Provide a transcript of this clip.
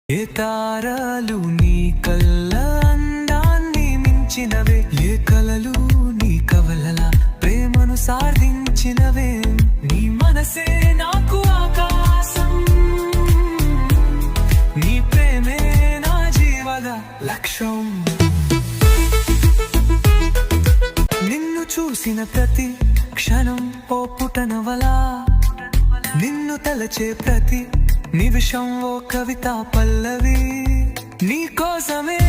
ఏ తారలు నీ కళ్ళ అందాన్ని మించినవే, ఏ కలలు నీ కవలల ప్రేమను సాధించినవే. నీ మనసే నాకు ఆకాశం, నీ ప్రేమే నా జీవన లక్ష్యం. నిన్ను చూసిన ప్రతి క్షణం ఓ పుటనవలా, నిన్ను తలచే ప్రతి నిమిషం ఓ కవిత పల్లవి. నీ కోసమే